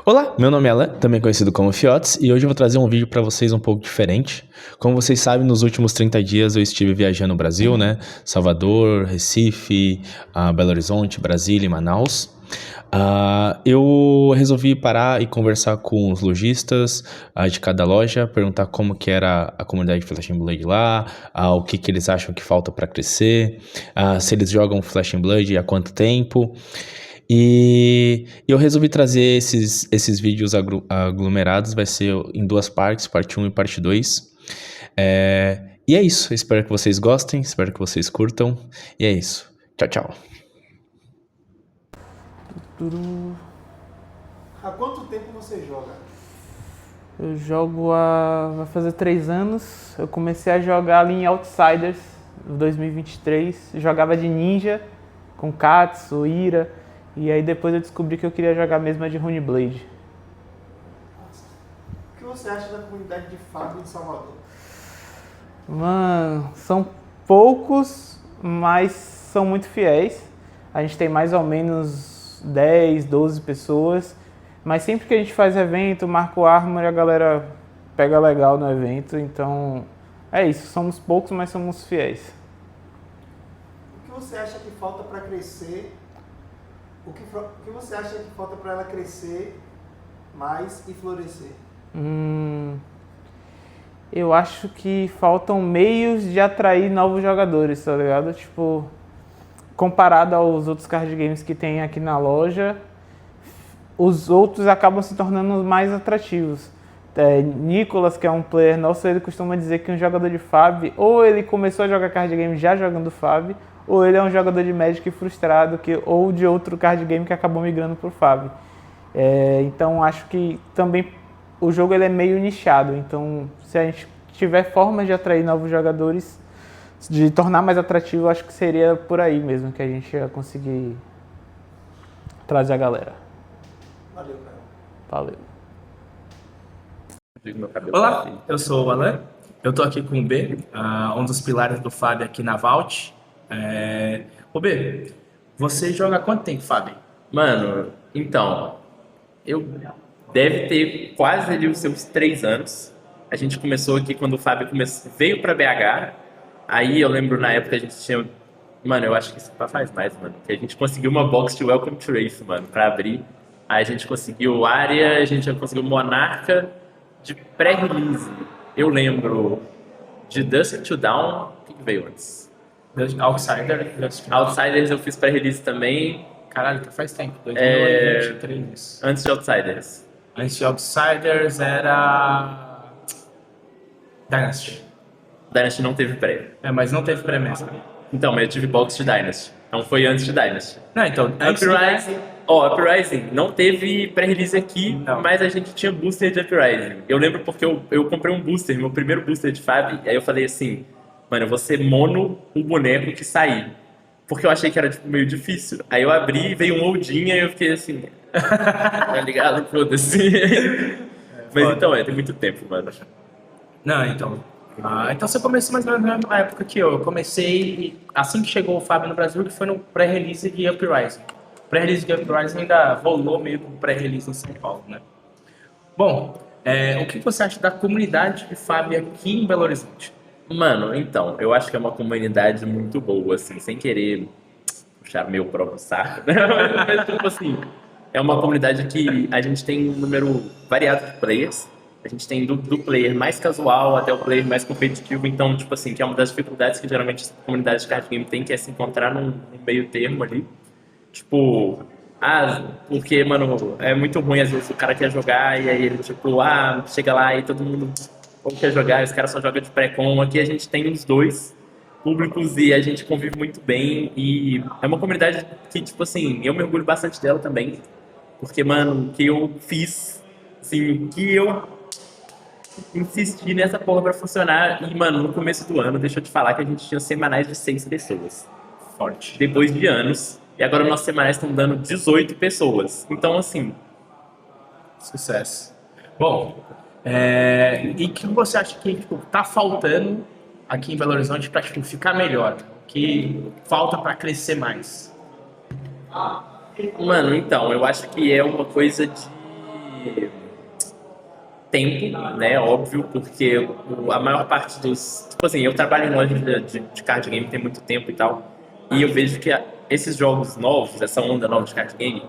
Olá, meu nome é Alan, também conhecido como Fiotes, e hoje eu vou trazer um vídeo para vocês um pouco diferente. Como vocês sabem, nos últimos 30 dias eu estive viajando no Brasil, né? Salvador, Recife, Belo Horizonte, Brasília e Manaus. Eu resolvi parar e conversar com os lojistas de cada loja, perguntar como que era a comunidade de Flash and Blood lá, o que eles acham que falta para crescer, se eles jogam Flash and Blood e há quanto tempo. E eu resolvi trazer esses vídeos aglomerados, vai ser em duas partes, parte um e parte 2. E é isso, espero que vocês gostem, espero que vocês curtam, e é isso. Tchau, tchau. Há quanto tempo você joga? Eu jogo vai fazer 3 anos. Eu comecei a jogar ali em Outsiders, em 2023. Jogava de ninja, com Katsu, Ira. E aí depois eu descobri que eu queria jogar mesmo a de Runeblade. O que você acha da comunidade de Fábio em Salvador? Mano, são poucos, mas são muito fiéis. A gente tem mais ou menos 10, 12 pessoas. Mas sempre que a gente faz evento, marca o Armor e a galera pega legal no evento. Então, é isso. Somos poucos, mas somos fiéis. O que você acha que falta para crescer? O que você acha que falta para ela crescer mais e florescer? Eu acho que faltam meios de atrair novos jogadores, tá ligado? Tipo, comparado aos outros card games que tem aqui na loja, os outros acabam se tornando mais atrativos. Nicolas, que é um player nosso, ele costuma dizer que um jogador de Fab, ou ele começou a jogar card game já jogando Fab, ou ele é um jogador de Magic frustrado, ou de outro card game que acabou migrando pro Fab. Então acho que também o jogo ele é meio nichado, então se a gente tiver formas de atrair novos jogadores, de tornar mais atrativo, acho que seria por aí mesmo que a gente ia conseguir trazer a galera. Valeu, cara. Valeu. Olá, eu sou o Alan, eu tô aqui com o B, um dos pilares do Fab aqui na Vault. Ô B, você joga há quanto tempo, Fab? Mano, então, eu deve ter quase ali os seus 3 anos. A gente começou aqui quando o Fábio veio pra BH. Aí eu lembro na época a gente tinha... Mano, eu acho que isso faz mais, mano. Que a gente conseguiu uma box de Welcome to Race, mano, pra abrir. Aí a gente conseguiu Aria, a gente conseguiu Monarca de pré-release. Eu lembro de Dusk to Dawn. O que veio antes? Outsiders eu fiz pré-release também. Caralho, que faz tempo, 2023. Antes de Outsiders. Antes de Outsiders era Dynasty. Dynasty não teve pré. Mas não teve pré-mesmo. Então, mas eu tive box de Dynasty. Então foi antes de Dynasty. Não, então, Uprising. Uprising não teve pré-release aqui, Não. mas a gente tinha booster de Uprising. Eu lembro porque eu comprei um booster, meu primeiro booster de Fab, aí eu falei assim, mano, eu vou ser mono o boneco que sair. Porque eu achei que era tipo, meio difícil. Aí eu abri, veio um Oldinha e eu fiquei assim, tá ligado? Foda-se. Mas foda. então, tem muito tempo, mano. Não, então. Então você começou mais ou menos na mesma época que eu. Eu comecei assim que chegou o Fábio no Brasil, que foi no pré-release de Uprising. O pré-release de Uprising ainda rolou meio com o pré-release em São Paulo, né? Bom, o que você acha da comunidade de Fábio aqui em Belo Horizonte? Mano, então, eu acho que é uma comunidade muito boa, assim, sem querer puxar meu próprio saco, né? Mas, tipo assim, é uma comunidade que a gente tem um número variado de players. A gente tem do player mais casual até o player mais competitivo. Então, tipo assim, que é uma das dificuldades que geralmente a comunidade de card game tem, que é se encontrar num meio termo ali. Tipo, porque, mano, é muito ruim às vezes o cara quer jogar e aí ele, tipo, chega lá e todo mundo quer jogar e os caras só jogam de pré-com. Aqui a gente tem os dois públicos e a gente convive muito bem. E é uma comunidade que, tipo assim, eu me orgulho bastante dela também. Porque, mano, que eu fiz, assim, que eu insisti nessa porra pra funcionar. E, mano, no começo do ano, deixa eu te falar que a gente tinha semanais de 6 pessoas. Forte. Depois de anos. E agora nossos semanais estão dando 18 pessoas. Então, assim... Sucesso. Bom, e o que você acha que tipo, tá faltando aqui em Belo Horizonte pra tipo, ficar melhor? O que falta pra crescer mais? Mano, então, eu acho que é uma coisa de tempo, né? Óbvio, porque a maior parte dos. Tipo assim, eu trabalho em loja de card game tem muito tempo e tal. E eu vejo que esses jogos novos, essa onda nova de card game,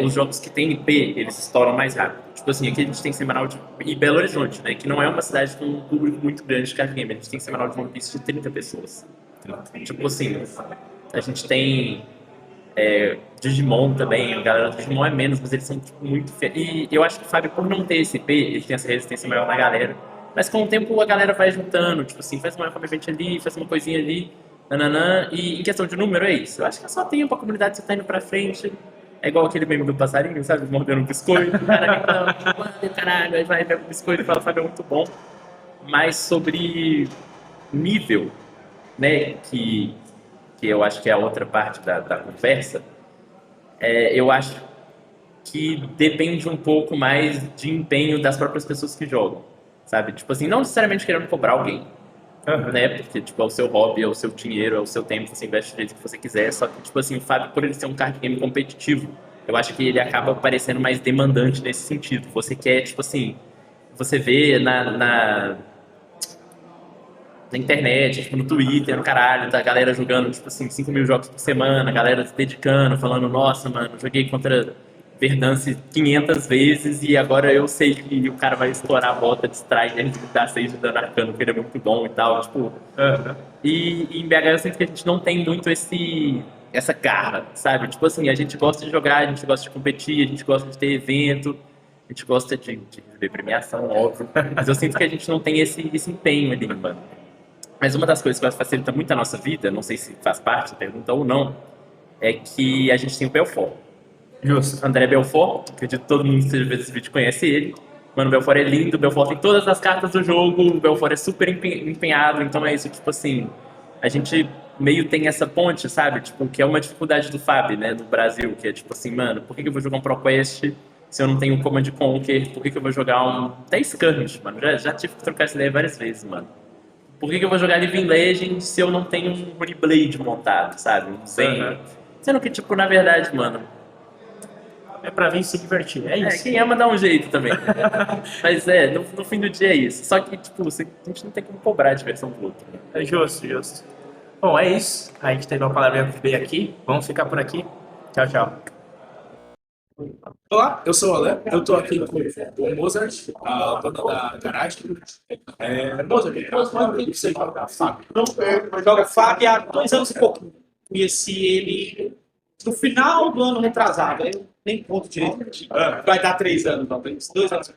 os jogos que tem IP, eles estouram mais rápido. Tipo assim, aqui a gente tem semanal e Belo Horizonte, né? Que não é uma cidade com um público muito grande de card game. A gente tem semanal de One Piece de 30 pessoas. Tipo assim, a gente tem Digimon também, a galera do Digimon é menos, mas eles são tipo, muito E eu acho que o Fábio, por não ter esse IP, ele tem essa resistência maior na galera. Mas com o tempo a galera vai juntando, tipo assim, faz uma Fábio Event ali, faz uma coisinha ali, nananã. E em questão de número é isso. Eu acho que é só tempo, a comunidade você tá indo pra frente. É igual aquele meme do passarinho, sabe? Mordendo um biscoito, o cara reclama, caralho, aí vai, pega o biscoito e fala, Fábio, é muito bom. Mas sobre nível, né, que eu acho que é a outra parte da conversa, eu acho que depende um pouco mais de empenho das próprias pessoas que jogam, sabe? Tipo assim, não necessariamente querendo cobrar alguém, né? Porque, tipo, é o seu hobby, é o seu dinheiro, é o seu tempo, você investe do jeito que você quiser, só que, tipo assim, o Fábio, por ele ser um card game competitivo, eu acho que ele acaba parecendo mais demandante nesse sentido. Você quer, tipo assim, você vê na internet, tipo, no Twitter, no caralho, tá a galera jogando, tipo assim, 5 mil jogos por semana, a galera se dedicando, falando, nossa, mano, joguei contra Verdansk 500 vezes e agora eu sei que o cara vai estourar a bota, distrai, ele dá 6 de dano arcano, que ele é muito bom e tal, tipo... E em BH eu sinto que a gente não tem muito essa garra, sabe? Tipo assim, a gente gosta de jogar, a gente gosta de competir, a gente gosta de ter evento, a gente gosta de ver premiação, óbvio, mas eu sinto que a gente não tem esse empenho ali, mano. Mas uma das coisas que facilita muito a nossa vida, não sei se faz parte da pergunta ou não, é que a gente tem o Belfort. Justo. André Belfort, acredito que todo mundo que esteja vendo esse vídeo conhece ele. Mano, o Belfort é lindo, o Belfort tem todas as cartas do jogo, o Belfort é super empenhado, então é isso, tipo assim, a gente meio tem essa ponte, sabe? Tipo, que é uma dificuldade do Fab, né, do Brasil, que é tipo assim, mano, por que eu vou jogar um ProQuest se eu não tenho um Command Conquer? Por que eu vou jogar até Skirmish, mano? Já tive que trocar essa ideia várias vezes, mano. Por que eu vou jogar Living Legend se eu não tenho um Blade montado, sabe? Um Zen. Sendo que, tipo, na verdade, mano... É pra vir se divertir, é isso. quem ama dá um jeito também. Mas no fim do dia é isso. Só que, tipo, a gente não tem como cobrar a diversão do outro. É justo, justo. Bom, é isso. A gente teve uma palavra B aqui. Vamos ficar por aqui. Tchau, tchau. Olá, eu sou o Alain, eu estou aqui com o Mozart, a dona da garagem. Mozart, qual que você joga Fábio? Eu jogo Fábio há 2 anos e pouquinho. Conheci ele no final do ano retrasado. Eu nem conto direito. Vai dar 3 anos, não. Tem 2 anos.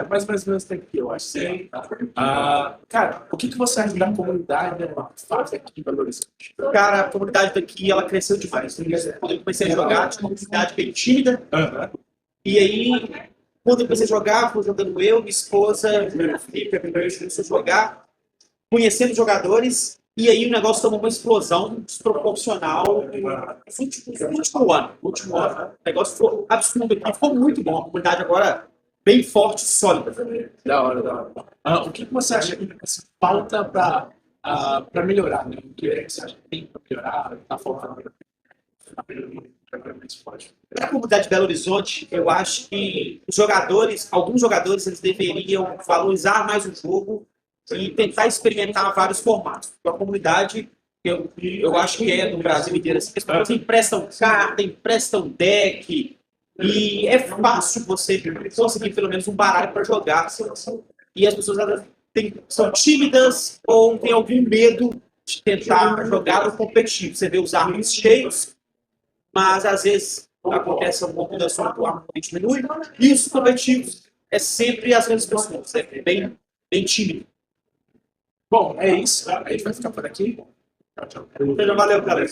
Mais ou menos tempo que eu acho. Sim. Cara, o que você acha da comunidade Fábio aqui em Belo Horizonte? Cara, a comunidade daqui, ela cresceu demais. Quando eu comecei a jogar, tinha uma comunidade bem tímida. E aí, quando eu comecei a jogar, fui jogando eu, minha esposa, meu Felipe, a minha irmã, começou a jogar, conhecendo jogadores. E aí o negócio tomou uma explosão desproporcional no último ano. O negócio ficou absurdo aqui, ficou muito bom. A comunidade agora bem forte e sólida. Da hora. O que você acha que falta para melhorar? Né? O que você acha que tem para melhorar? Está faltando? Para a comunidade de Belo Horizonte, eu acho que alguns jogadores, eles deveriam valorizar mais o jogo e tentar experimentar vários formatos. A comunidade, eu acho que é no Brasil inteiro, as pessoas emprestam carta, emprestam deck, e é fácil você conseguir pelo menos um baralho para jogar. E as pessoas elas são tímidas ou têm algum medo de tentar jogar no competitivo. Você vê os arcos cheios, mas às vezes acontece alguma mudança do arco que diminui, e os competitivos é sempre as mesmas pessoas, é bem tímido. Bom, é isso. A gente vai ficar por aqui. Tchau. Valeu, galera.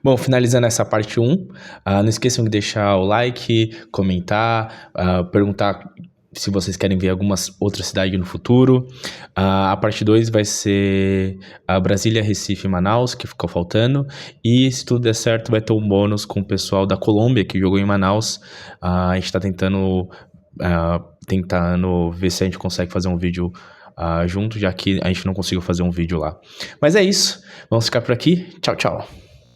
Bom, finalizando essa parte 1, não esqueçam de deixar o like, comentar, perguntar se vocês querem ver algumas outras cidades no futuro. A parte 2 vai ser a Brasília, Recife e Manaus, que ficou faltando. E se tudo der certo, vai ter um bônus com o pessoal da Colômbia, que jogou em Manaus. A gente está tentando ver se a gente consegue fazer um vídeo junto, já que a gente não conseguiu fazer um vídeo lá. Mas é isso, vamos ficar por aqui. Tchau, tchau.